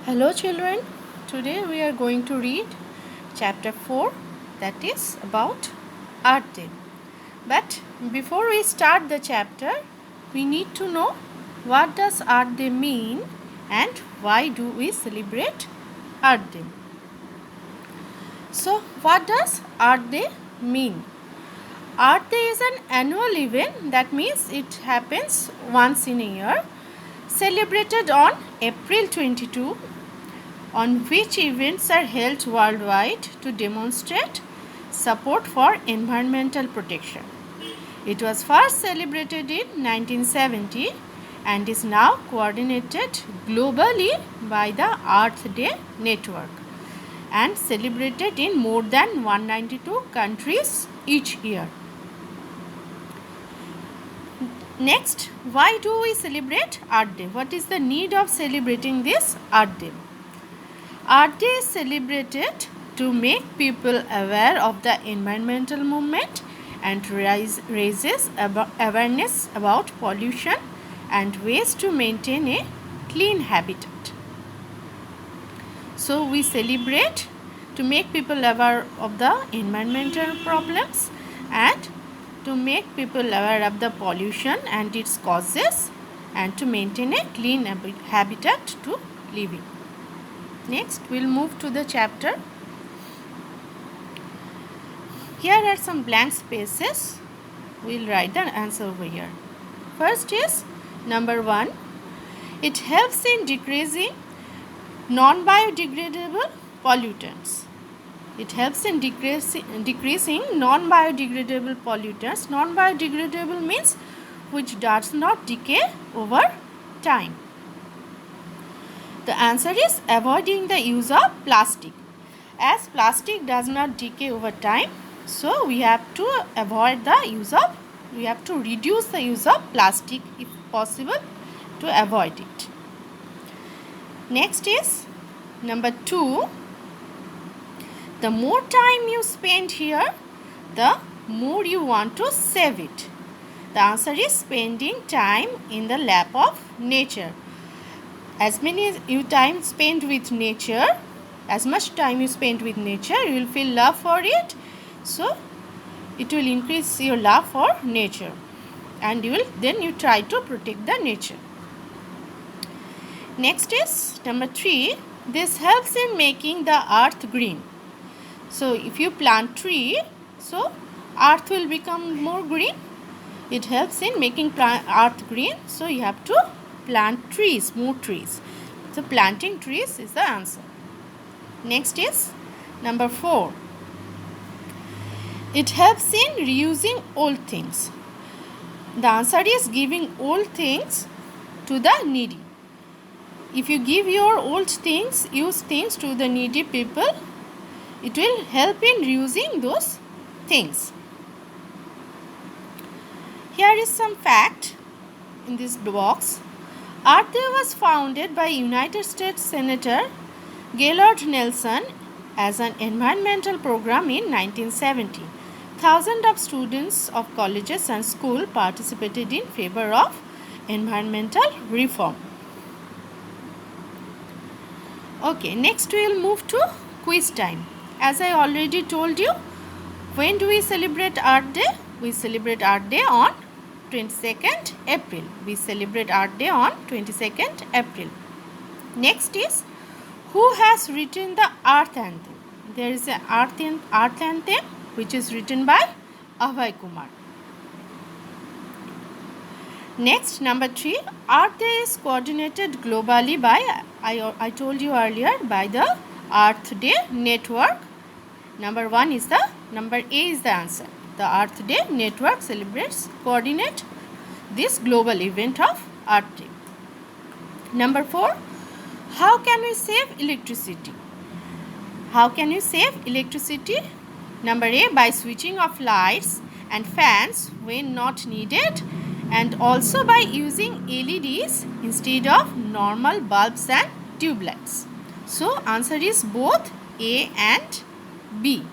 Hello children, today we are going to read chapter 4, that is about Earth Day. But before we start the chapter, we need to know what does Earth Day mean and why do we celebrate Earth Day. So what does Earth Day mean? Earth Day is an annual event, that means it happens once in a year, celebrated on April 22, on which events are held worldwide to demonstrate support for environmental protection. It was first celebrated in 1970 and is now coordinated globally by the Earth Day Network and celebrated in more than 192 countries each year. Next, why do we celebrate Earth Day? What is the need of celebrating this Earth Day? Earth Day is celebrated to make people aware of the environmental movement and raises awareness about pollution and ways to maintain a clean habitat. So we celebrate to make people aware of the environmental problems and to make people aware of the pollution and its causes and to maintain a clean habitat to live in. Next, we'll move to the chapter. Here are some blank spaces. We'll write the answer over here. First is number 1. It helps in decreasing non-biodegradable pollutants. It helps in decreasing non-biodegradable pollutants. Non-biodegradable means which does not decay over time. The answer is avoiding the use of plastic. As plastic does not decay over time, so we have to reduce the use of plastic if possible to avoid it. Next is number 2. The more time you spend here, the more you want to save it. The answer is spending time in the lap of nature. As much time you spend with nature, you will feel love for it. So it will increase your love for nature, and you try to protect the nature. Next is number 3. This helps in making the earth green. So if you plant tree, so earth will become more green. It helps in making earth green. So you have to plant trees, more trees. So planting trees is the answer. Next is number 4. It helps in reusing old things. The answer is giving old things to the needy. If you give your used things to the needy people, it will help in reusing those things. Here is some fact in this box. Earth Day was founded by United States Senator Gaylord Nelson as an environmental program in 1970. Thousands of students of colleges and schools participated in favor of environmental reform. Okay, next we will move to quiz time. As I already told you, when do we celebrate Earth Day? We celebrate Earth Day on 22nd April. We celebrate Earth Day on 22nd April. Next is, who has written the Earth Anthem? There is an Earth Anthem which is written by Abhay Kumar. Next, number 3. Earth Day is coordinated globally by, I told you earlier, by the Earth Day Network. Number A is the answer. The Earth Day Network coordinate this global event of Earth Day. Number 4. How can we save electricity? How can you save electricity? Number A, by switching off lights and fans when not needed, and also by using LEDs instead of normal bulbs and tube lights. So answer is both A and B.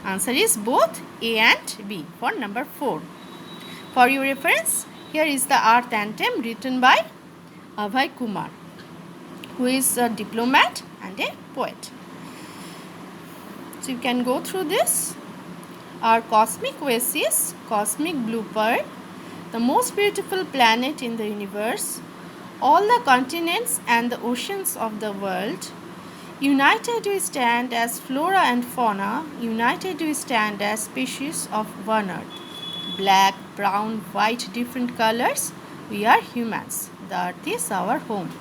Answer is both A and B for number 4. For your reference, here is the Earth Anthem written by Abhay Kumar, who is a diplomat and a poet. So you can go through this. Our cosmic oasis, cosmic blue pearl, the most beautiful planet in the universe, all the continents and the oceans of the world. United we stand as flora and fauna, united we stand as species of one earth. Black, brown, white, different colors, we are humans. The earth is our home.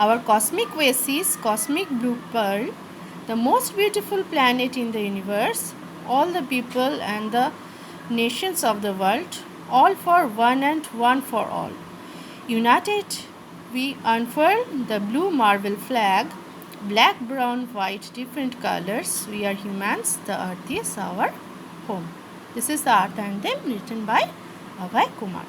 Our cosmic oasis, cosmic blue pearl, the most beautiful planet in the universe, all the people and the nations of the world, all for one and one for all. United we unfurl the blue marble flag, black, brown, white, different colors, we are humans, the earth is our home. This is the Earth Anthem written by Abhay Kumar.